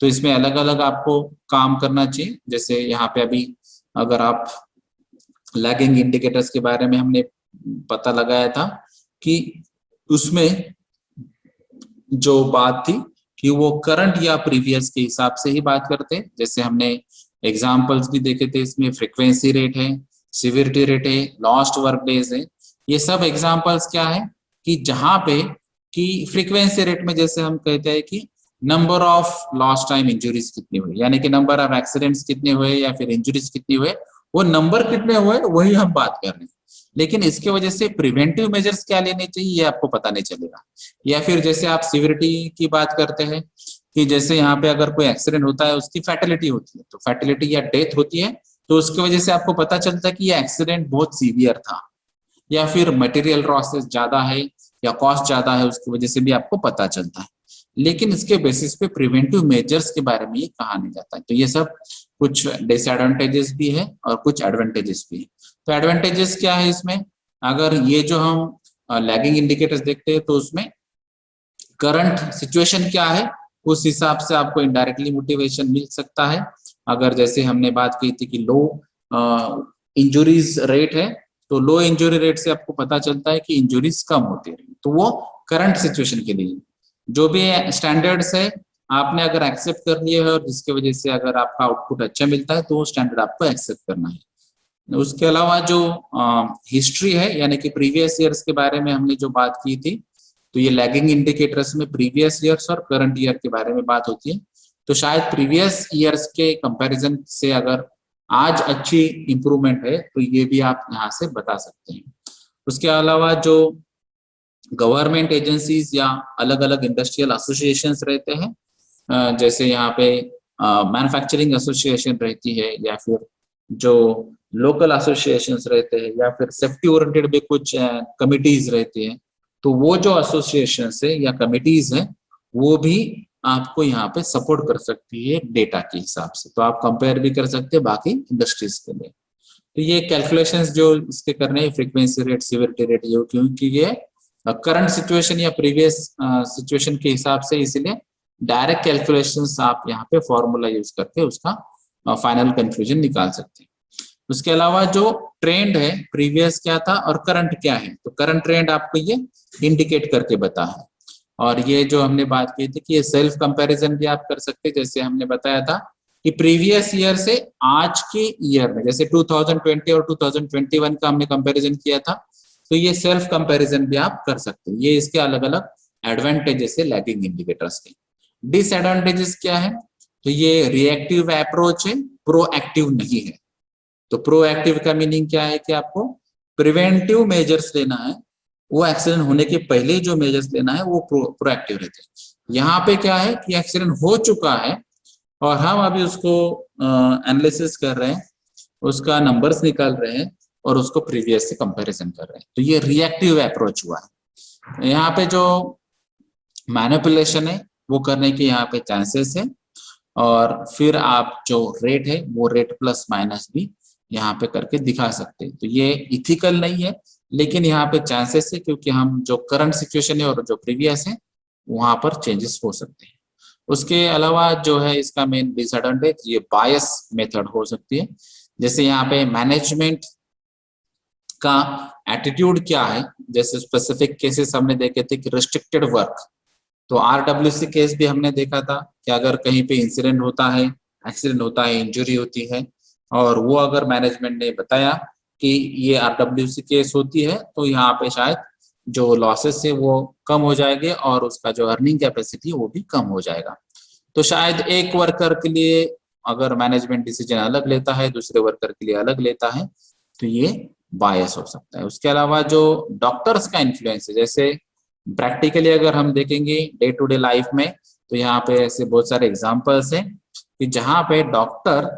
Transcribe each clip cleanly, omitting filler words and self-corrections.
तो इसमें अलग अलग आपको काम करना चाहिए। जैसे यहाँ पे अभी अगर आप लैगिंग इंडिकेटर्स के बारे में हमने पता लगाया था कि उसमें जो बात थी कि वो करंट या प्रीवियस के हिसाब से ही बात करते हैं। जैसे हमने एग्जाम्पल्स भी देखे थे, इसमें फ्रीक्वेंसी रेट है, सिविरिटी रेट है, लॉस्ट वर्क डेज है। ये सब एग्जाम्पल्स क्या है कि जहां पे कि फ्रीक्वेंसी रेट में जैसे हम कहते हैं कि number of lost time injuries कितनी हुई, यानी कि नंबर ऑफ एक्सीडेंट्स कितने हुए या फिर इंजुरीज कितनी हुए, वो नंबर कितने हुए वही हम बात कर रहे हैं। लेकिन इसके वजह से प्रिवेंटिव मेजर्स क्या लेने चाहिए ये आपको पता नहीं चलेगा। या फिर जैसे आप सिविरिटी की बात करते हैं कि जैसे यहाँ पे अगर कोई एक्सीडेंट होता है उसकी फैटिलिटी होती है, तो फैटिलिटी या डेथ होती है, तो उसकी वजह से आपको पता चलता है कि ये एक्सीडेंट बहुत सीवियर था, या फिर मटेरियल लॉसेस ज्यादा है या कॉस्ट ज्यादा है, उसकी वजह से भी आपको पता चलता है। लेकिन इसके बेसिस पे प्रिवेंटिव मेजर्स के बारे में ये कहा नहीं जाता है। तो ये सब कुछ डिसएडवांटेजेस भी है और कुछ एडवांटेजेस भी है। तो एडवांटेजेस क्या है इसमें, अगर ये जो हम लैगिंग इंडिकेटर्स देखते हैं तो उसमें करंट सिचुएशन क्या है उस हिसाब से आपको इनडायरेक्टली मोटिवेशन मिल सकता है। अगर जैसे हमने बात की थी कि लो इंजुरीज रेट है, तो लो इंजुरी रेट से आपको पता चलता है कि इंजुरीज कम होती रही, तो वो करंट सिचुएशन के लिए जो भी स्टैंडर्ड्स है आपने अगर एक्सेप्ट कर लिए है और जिसकी वजह से अगर आपका आउटपुट अच्छा मिलता है तो वो स्टैंडर्ड आपको एक्सेप्ट करना है। उसके अलावा जो हिस्ट्री है यानी कि प्रीवियस ईयर्स के बारे में हमने जो बात की थी, तो ये लैगिंग इंडिकेटर्स में प्रीवियस ईयर्स और करंट ईयर के बारे में बात होती है। तो शायद प्रीवियस ईयर्स के कंपैरिजन से अगर आज अच्छी इंप्रूवमेंट है तो ये भी आप यहाँ से बता सकते हैं। उसके अलावा जो गवर्नमेंट एजेंसीज या अलग अलग इंडस्ट्रियल एसोसिएशंस रहते हैं, जैसे यहाँ पे मैन्युफैक्चरिंग एसोसिएशन रहती है या फिर जो लोकल एसोसिएशंस रहते हैं या फिर सेफ्टी ओरिएंटेड भी कुछ कमिटीज रहती है, तो वो जो एसोसिएशन है या कमिटीज हैं वो भी आपको यहाँ पे सपोर्ट कर सकती है डेटा के हिसाब से। तो आप कंपेयर भी कर सकते हैं बाकी इंडस्ट्रीज के लिए। तो ये कैलकुलेशंस जो इसके करने हैं फ्रीक्वेंसी रेट, सिविरिटी रेट, ये क्योंकि ये करंट सिचुएशन या प्रीवियस सिचुएशन के हिसाब से, इसलिए डायरेक्ट कैलकुलेशंस आप यहाँ पे फॉर्मूला यूज करके उसका फाइनल कंक्लूजन निकाल सकते हैं। उसके अलावा जो ट्रेंड है, प्रीवियस क्या था और करंट क्या है, तो करंट ट्रेंड आपको ये इंडिकेट करके बता है। और ये जो हमने बात की थी कि ये सेल्फ कंपैरिजन भी आप कर सकते हैं। जैसे हमने बताया था कि प्रीवियस ईयर से आज के ईयर में, जैसे 2020 और 2021 का हमने कंपैरिजन किया था, तो ये सेल्फ कंपैरिजन भी आप कर सकते हैं। ये इसके अलग अलग एडवांटेजेस है लैगिंग इंडिकेटर्स के। डिसएडवांटेजेस क्या है, तो ये रिएक्टिव अप्रोच है, प्रोएक्टिव नहीं है। तो प्रोएक्टिव का मीनिंग क्या है कि आपको प्रिवेंटिव मेजर्स लेना है, वो एक्सीडेंट होने के पहले जो मेजर्स लेना है वो प्रोएक्टिव रहते हैं। यहाँ पे क्या है कि एक्सीडेंट हो चुका है और हम अभी उसको एनालिसिस कर रहे हैं, उसका नंबर्स निकाल रहे हैं और उसको प्रीवियस से कंपैरिजन कर रहे हैं, तो ये रिएक्टिव अप्रोच हुआ है। यहाँ पे जो मैनिपुलेशन है वो करने के यहाँ पे चांसेस है, और फिर आप जो रेट है वो रेट प्लस माइनस भी यहाँ पे करके दिखा सकते हैं। तो ये इथिकल नहीं है, लेकिन यहाँ पे चांसेस है क्योंकि हम जो करंट सिचुएशन है और जो प्रीवियस है वहां पर चेंजेस हो सकते हैं। उसके अलावा जो है इसका मेन डिसएडवांटेज ये बायस मेथड हो सकती है। जैसे यहाँ पे मैनेजमेंट का एटीट्यूड क्या है, जैसे स्पेसिफिक केसेस हमने देखे थे कि रिस्ट्रिक्टेड वर्क, तो आरडब्ल्यूसी केस भी हमने देखा था कि अगर कहीं पे इंसिडेंट होता है, एक्सीडेंट होता है, इंजरी होती है और वो अगर मैनेजमेंट ने बताया कि ये आरडब्ल्यूसी केस होती है, तो यहाँ पे शायद जो लॉसेस है वो कम हो जाएंगे और उसका जो अर्निंग कैपेसिटी वो भी कम हो जाएगा। तो शायद एक वर्कर के लिए अगर मैनेजमेंट डिसीजन अलग लेता है, दूसरे वर्कर के लिए अलग लेता है, तो ये बायस हो सकता है। उसके अलावा जो डॉक्टर्स का इन्फ्लुएंस है, जैसे प्रैक्टिकली अगर हम देखेंगे डे टू डे लाइफ में, तो यहाँ पे ऐसे बहुत सारे एग्जांपल्स हैं कि जहाँ पे डॉक्टर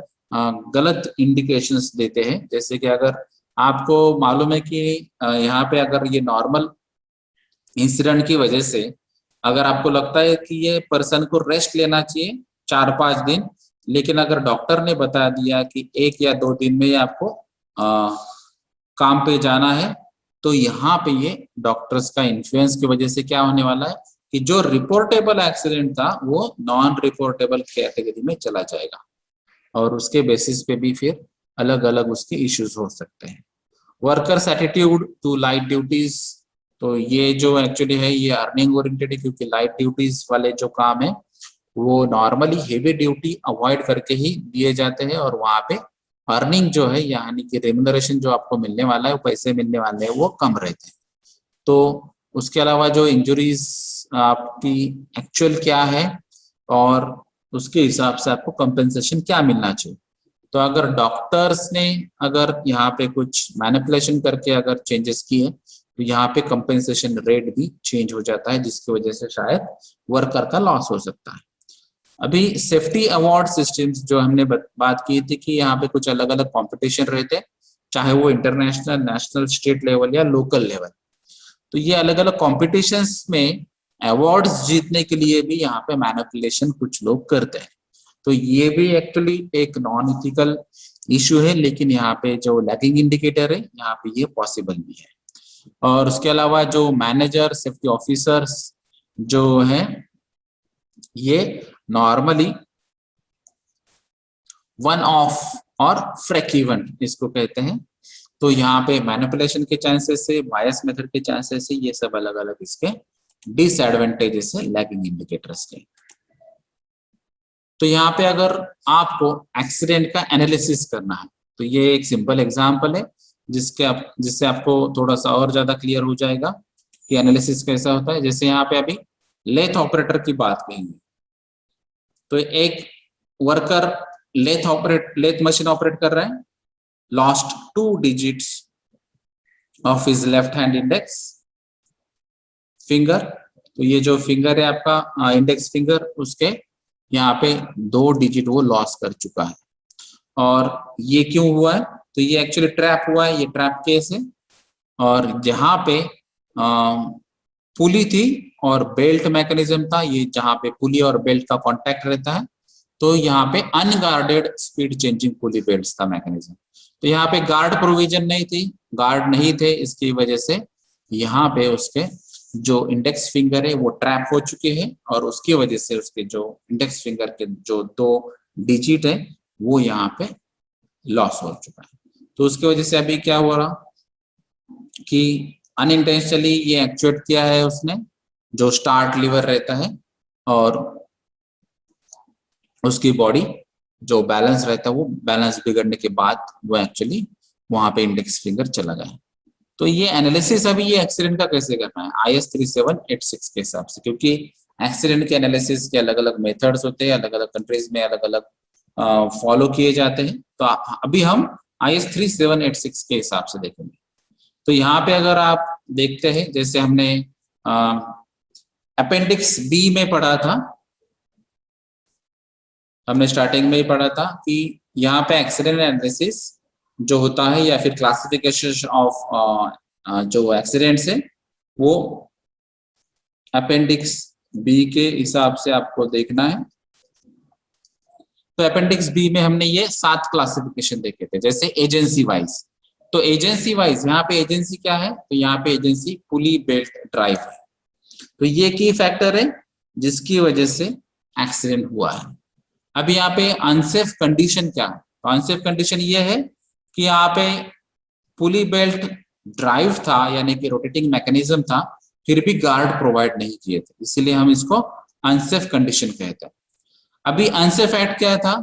गलत इंडिकेशंस देते हैं। जैसे कि अगर आपको मालूम है कि यहाँ पे अगर ये नॉर्मल इंसिडेंट की वजह से अगर आपको लगता है कि ये पर्सन को रेस्ट लेना चाहिए 4-5 दिन, लेकिन अगर डॉक्टर ने बता दिया कि 1 या 2 दिन में आपको काम पे जाना है, तो यहाँ पे ये डॉक्टर्स का इन्फ्लुएंस की वजह से क्या होने वाला है कि जो रिपोर्टेबल एक्सीडेंट था वो नॉन रिपोर्टेबल कैटेगरी में चला जाएगा, और उसके बेसिस पे भी फिर अलग अलग उसके इश्यूज हो सकते हैं। Workers attitude to light duties, तो ये जो एक्चुअली है ये अर्निंग ओरिएंटेड है, क्योंकि लाइट ड्यूटीज वाले जो काम है वो नॉर्मली हेवी ड्यूटी अवॉइड करके ही दिए जाते हैं, और वहां पे अर्निंग जो है यानी कि रेम्युनरेशन जो आपको मिलने वाला है, वो पैसे मिलने वाले हैं, वो कम रहते हैं। तो उसके अलावा जो इंजुरीज आपकी एक्चुअल क्या है और उसके हिसाब से आपको कंपेंसेशन क्या मिलना चाहिए। तो अगर डॉक्टर्स ने अगर यहाँ पे कुछ मैनिपुलेशन करके अगर चेंजेस किए तो यहाँ पे कंपेंसेशन रेट भी चेंज हो जाता है, जिसकी वजह से शायद वर्कर का लॉस हो सकता है। अभी सेफ्टी अवार्ड सिस्टम्स जो हमने बात की थी कि यहाँ पे कुछ अलग अलग कंपटीशन रहते हैं, चाहे वो इंटरनेशनल, नेशनल, स्टेट लेवल या लोकल लेवल। तो ये अलग अलग कॉम्पिटिशन्स में अवार्ड्स जीतने के लिए भी यहाँ पे मैनिपुलेशन कुछ लोग करते हैं। तो ये भी एक्चुअली एक नॉन इथिकल इशू है, लेकिन यहाँ पे जो लैगिंग इंडिकेटर है यहाँ पे ये पॉसिबल भी है। और उसके अलावा जो मैनेजर, सेफ्टी ऑफिसर्स जो है ये नॉर्मली वन ऑफ और फ्रीक्वेंट इसको कहते हैं। तो यहाँ पे मैनिपुलेशन के चांसेस है, बायस मेथड के चांसेस है, ये सब अलग अलग इसके डिसएडवांटेजेस है लैगिंग इंडिकेटर्स के। तो यहाँ पे अगर आपको एक्सीडेंट का एनालिसिस करना है तो ये एक सिंपल एग्जांपल है जिससे आपको थोड़ा सा और ज्यादा क्लियर हो जाएगा कि एनालिसिस कैसा होता है। जैसे यहाँ पे अभी लेथ ऑपरेटर की बात करेंगे, तो एक वर्कर लेथ मशीन ऑपरेट कर रहा है, lost 2 digits of his left hand index finger. तो ये जो फिंगर है आपका इंडेक्स फिंगर, उसके यहाँ पे 2 डिजिट वो लॉस कर चुका है। और ये क्यों हुआ है? तो ये एक्चुअली ट्रैप हुआ है, ये ट्रैप केस है। और जहाँ पे पुली थी और बेल्ट मैकेनिज्म था, ये जहाँ पे पुली और बेल्ट का कांटेक्ट रहता है, तो यहाँ पे अनगार्डेड स्पीड चेंजिंग पुली बेल्ट था मैकेनिज्म। तो यहाँ पे गार्ड प्रोविजन नहीं थी, गार्ड नहीं थे, इसकी वजह से यहाँ पे उसके जो इंडेक्स फिंगर है वो ट्रैप हो चुके हैं, और उसकी वजह से उसके जो इंडेक्स फिंगर के जो 2 डिजिट है वो यहाँ पे लॉस हो चुका है। तो उसकी वजह से अभी क्या हो रहा कि अनइंटेंशनली ये एक्चुएट किया है उसने, जो स्टार्ट लीवर रहता है, और उसकी बॉडी जो बैलेंस रहता है वो बैलेंस बिगड़ने के बाद वो एक्चुअली वहां पे इंडेक्स फिंगर चला गया। तो ये एनालिसिस अभी ये एक्सीडेंट का कैसे करना है IS 3786 के हिसाब से, क्योंकि एक्सीडेंट के एनालिसिस के अलग अलग मेथड्स होते हैं, अलग अलग कंट्रीज में अलग अलग फॉलो किए जाते हैं। तो अभी हम IS 3786 के हिसाब से देखेंगे। तो यहाँ पे अगर आप देखते हैं, जैसे हमने अपेंडिक्स बी में पढ़ा था, हमने स्टार्टिंग में ही पढ़ा था कि यहाँ पे एक्सीडेंट एनालिसिस जो होता है या फिर क्लासिफिकेशन ऑफ जो एक्सीडेंट्स है वो अपेंडिक्स बी के हिसाब से आपको देखना है। तो अपेंडिक्स बी में हमने ये 7 क्लासिफिकेशन देखे थे, जैसे एजेंसी वाइज। तो एजेंसी वाइज यहाँ पे एजेंसी क्या है? तो यहाँ पे एजेंसी पुली बेल्ट ड्राइव है। तो ये की फैक्टर है जिसकी वजह से एक्सीडेंट हुआ है। अभी यहाँ पे अनसेफ कंडीशन क्या है? तो अनसेफ कंडीशन ये है कि यहाँ पे पुली बेल्ट ड्राइव था, यानी कि रोटेटिंग मैकेनिज्म था, फिर भी गार्ड प्रोवाइड नहीं किए थे, इसीलिए हम इसको अनसेफ कंडीशन कहते हैं। अभी अनसेफ एक्ट क्या था?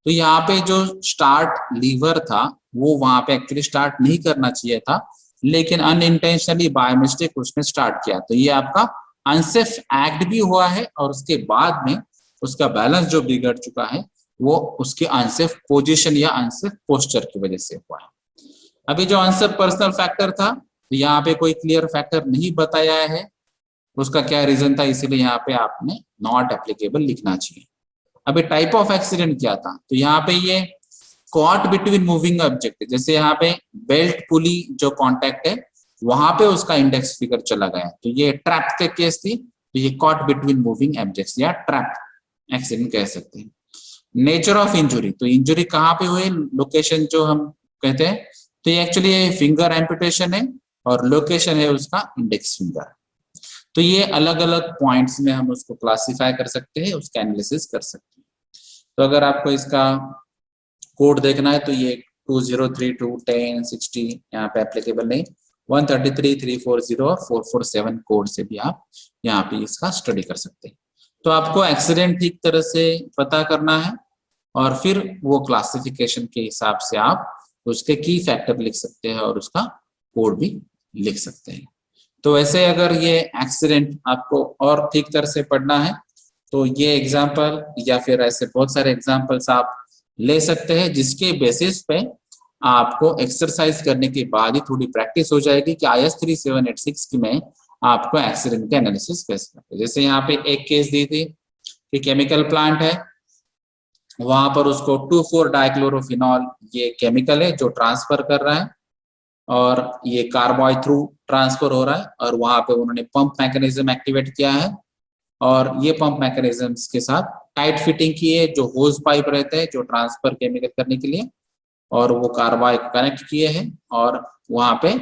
तो यहाँ पे जो स्टार्ट लीवर था वो वहां पे एक्चुअली स्टार्ट नहीं करना चाहिए था, लेकिन अनइंटेंशनली बाय मिस्टेक उसने स्टार्ट किया। तो ये आपका अनसेफ एक्ट भी हुआ है, और उसके बाद में उसका बैलेंस जो बिगड़ चुका है वो उसके अनसेफ पोजीशन या अनसेफ पोस्चर की वजह से हुआ है। अभी जो अनसेफ पर्सनल फैक्टर था, तो यहाँ पे कोई क्लियर फैक्टर नहीं बताया है उसका क्या रीजन था, इसीलिए यहाँ पे आपने नॉट एप्लीकेबल लिखना चाहिए। अभी टाइप ऑफ एक्सीडेंट क्या था? तो यहाँ पे ये कॉट बिटवीन मूविंग ऑब्जेक्ट, जैसे यहाँ पे बेल्ट पुली जो कॉन्टेक्ट है वहां पे उसका इंडेक्स फिगर चला गया, तो ये ट्रैप के केस थी। तो ये कॉट बिटवीन मूविंग ऑब्जेक्ट्स या ट्रैप एक्सीडेंट कह सकते हैं। नेचर ऑफ इंजुरी, तो इंजुरी कहाँ पे हुई, लोकेशन जो हम कहते हैं, तो ये एक्चुअली फिंगर एम्पुटेशन है और लोकेशन है उसका इंडेक्स फिंगर। तो ये अलग अलग पॉइंट्स में हम उसको क्लासिफाई कर सकते हैं, उसका एनालिसिस कर सकते हैं। तो अगर आपको इसका कोड देखना है तो ये 2032 10 60 यहाँ पे एप्लीकेबल नहीं, 133 340 और 447 कोड से भी आप यहाँ पे इसका स्टडी कर सकते हैं। तो आपको एक्सीडेंट ठीक तरह से पता करना है और फिर वो क्लासिफिकेशन के हिसाब से आप उसके की फैक्टर लिख सकते हैं और उसका कोड भी लिख सकते हैं। तो वैसे अगर ये एक्सीडेंट आपको और ठीक तरह से पढ़ना है तो ये एग्जाम्पल या फिर ऐसे बहुत सारे एग्जाम्पल्स आप ले सकते हैं, जिसके बेसिस पे आपको एक्सरसाइज करने के बाद ही थोड़ी प्रैक्टिस हो जाएगी कि IS 3786 की में आपको एक्सीडेंट का एनालिसिस कैसे करते हैं। जैसे यहाँ पे एक केस दी थी कि केमिकल प्लांट है, वहां पर उसको 2,4-डाइक्लोरोफिनॉल ये केमिकल है जो ट्रांसफर कर रहा है और ये कार्बोय थ्रू ट्रांसफर हो रहा है, और वहां पे उन्होंने पंप मैकेनिज्म एक्टिवेट किया है और ये पंप मैकेनिज्म्स के साथ टाइट फिटिंग की है, जो होज पाइप रहते हैं जो ट्रांसफर केमिकल करने के लिए, और वो कार्बाइड कनेक्ट किए हैं और वहां पे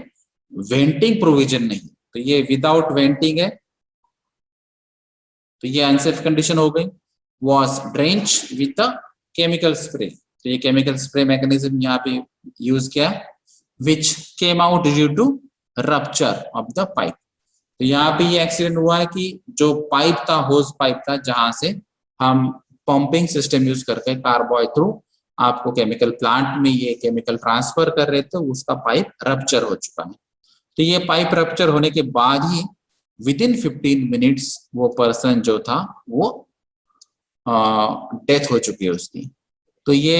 वेंटिंग प्रोविजन नहीं, तो ये विदाउट वेंटिंग है, तो ये अनसेफ कंडीशन हो गई। Was drench with the chemical spray, तो ये केमिकल स्प्रे मैकेनिज्म यहाँ पे यूज किया, which came out due to rupture of the pipe. तो यहाँ पे ये एक्सीडेंट हुआ है कि जो पाइप था, होज पाइप था, जहां से हम पंपिंग सिस्टम यूज करके कार्बोय थ्रू आपको केमिकल प्लांट में ये केमिकल ट्रांसफर कर रहे थे, उसका पाइप रप्चर हो चुका है। तो ये पाइप रप्चर होने के बाद ही विद इन 15 मिनट्स वो पर्सन जो था वो डेथ हो चुकी है उसकी। तो ये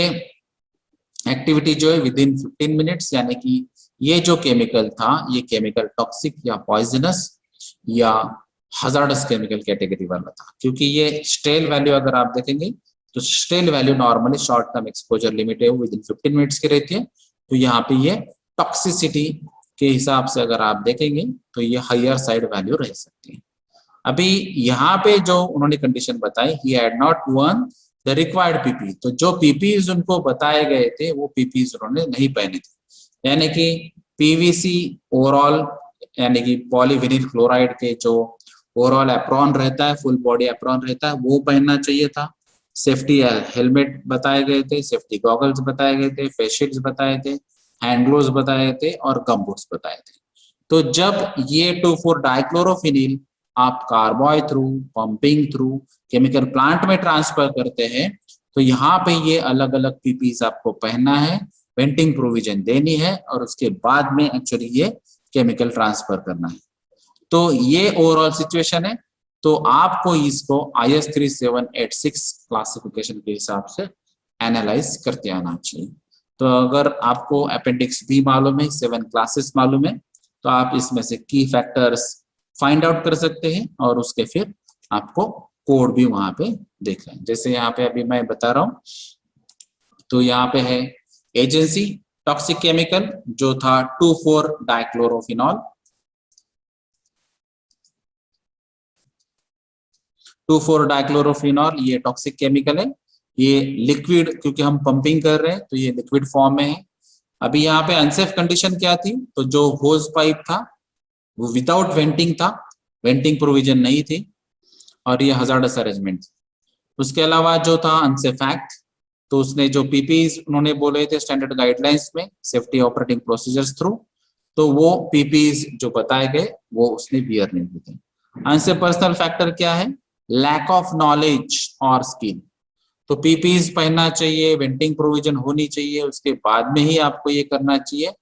एक्टिविटी जो है विद इन 15 मिनट्स, यानी कि ये जो केमिकल था ये केमिकल टॉक्सिक या पॉइजनस या हजार्डस केमिकल कैटेगरी वाला था, क्योंकि ये स्टेल वैल्यू अगर आप देखेंगे तो stale value normally short term exposure limit है वो विद इन 15 मिनट्स की रहती है। तो यहाँ पे ये टॉक्सिसिटी के हिसाब से अगर आप देखेंगे तो ये हायर साइड वैल्यू रह सकती है। अभी यहाँ पे जो उन्होंने कंडीशन बताई, he had not one the required PP, तो जो पीपीज उनको बताए गए थे वो पीपीज उन्होंने नहीं पहने थे, यानी कि पीवीसी ओवरऑल यानी कि पॉलीविनिल क्लोराइड के जो ओवरऑल एप्रॉन रहता है, फुल बॉडी एप्रॉन रहता है, वो पहनना चाहिए था। सेफ्टी हेलमेट बताए गए थे, सेफ्टी गॉगल्स बताए गए थे, फेस शील्ड्स बताए थे, हैंड ग्लोव्स बताए थे और गम बूट्स बताए थे। तो जब ये 2,4-डाइक्लोरोफिनिल आप carboy through, pumping through chemical plant में ट्रांसफर करते हैं, तो यहाँ पे ये अलग अलग पीपीज आपको पहनना है, वेंटिंग प्रोविजन देनी है और उसके बाद में एक्चुअली ये केमिकल ट्रांसफर करना है। तो ये ओवरऑल सिचुएशन है। तो आपको इसको IS 3786 क्लासिफिकेशन के हिसाब से एनालाइज करते आना चाहिए। तो अगर आपको अपेंडिक्स बी मालूम है, 7 क्लासेस मालूम है, तो आप इसमें से की फैक्टर्स फाइंड आउट कर सकते हैं और उसके फिर आपको कोड भी वहां पे देख लें। जैसे यहाँ पे अभी मैं बता रहा हूँ, तो यहाँ पे है एजेंसी टॉक्सिक केमिकल जो था 2,4-डाइक्लोरोफिनॉल, 2,4-डाइक्लोरोफिनॉल ये टॉक्सिक केमिकल है। ये लिक्विड, क्योंकि हम पंपिंग कर रहे हैं तो ये लिक्विड फॉर्म में है। अभी यहाँ पे अनसेफ कंडीशन क्या थी, तो जो होज पाइप था वो विदाउट वेंटिंग था, वेंटिंग प्रोविजन नहीं थी और ये हजार्डस अरेंजमेंट। उसके अलावा जो था अनसेफ एक्ट, तो उसने जो पीपीज उन्होंने बोले थे स्टैंडर्ड गाइडलाइंस में सेफ्टी ऑपरेटिंग प्रोसीजर्स थ्रू, तो वो पीपीज जो बताए गए वो उसने बियर नहीं किए थे। अनसेफ पर्सनल फैक्टर क्या है, लैक ऑफ नॉलेज और स्किल। तो पीपीज पहनना चाहिए, वेंटिंग प्रोविजन होनी चाहिए, उसके बाद में ही आपको ये करना चाहिए।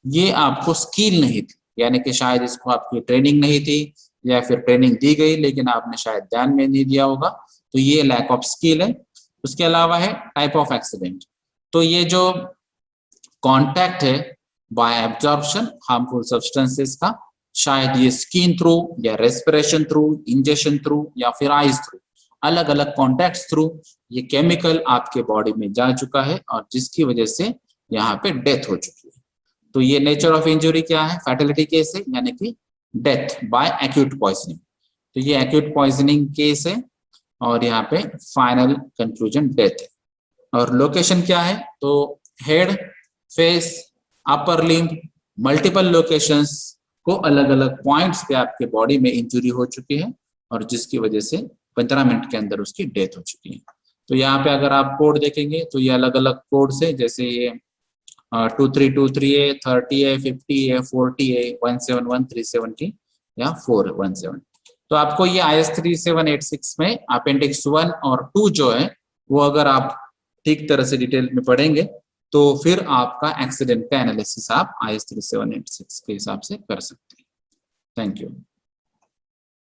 ये आपको स्किल नहीं थी, यानी कि शायद इसको आपकी ट्रेनिंग नहीं थी या फिर ट्रेनिंग दी गई लेकिन आपने शायद ध्यान में नहीं दिया होगा, तो ये लैक ऑफ स्किल है। उसके अलावा है टाइप ऑफ एक्सीडेंट, तो ये जो कॉन्टैक्ट है बाय एब्जॉर्प्शन हार्मफुल सब्सटेंसेस का, शायद ये स्किन थ्रू या रेस्पिरेशन थ्रू, इंजेक्शन थ्रू या फिर आइज थ्रू, अलग अलग कॉन्टैक्ट्स थ्रू ये केमिकल आपके बॉडी में जा चुका है और जिसकी वजह से यहाँ पे डेथ हो चुकी है। तो ये नेचर ऑफ इंजुरी क्या है, फैटेलिटी केस है, यानी कि डेथ बाय एक्यूट पॉइजनिंग। तो ये एक्यूट पॉइजनिंग केस है और यहाँ पे फाइनल कंक्लूजन डेथ है। और लोकेशन क्या है, तो head, face, upper limb, multiple locations को अलग अलग पॉइंट्स पे आपके बॉडी में इंजुरी हो चुकी है और जिसकी वजह से 15 मिनट के अंदर उसकी डेथ हो चुकी है। तो यहाँ पे अगर आप कोड देखेंगे तो ये अलग अलग कोड से, जैसे ये 2323 है, 30 है, 50 है, 40 है, 171, 370 या 417। तो आपको ये IS 3786 में अपेंडिक्स 1 और 2 जो है वो अगर आप ठीक तरह से डिटेल में पढ़ेंगे तो फिर आपका एक्सीडेंट का एनालिसिस आप IS 3786 के हिसाब से कर सकते हैं। Thank you.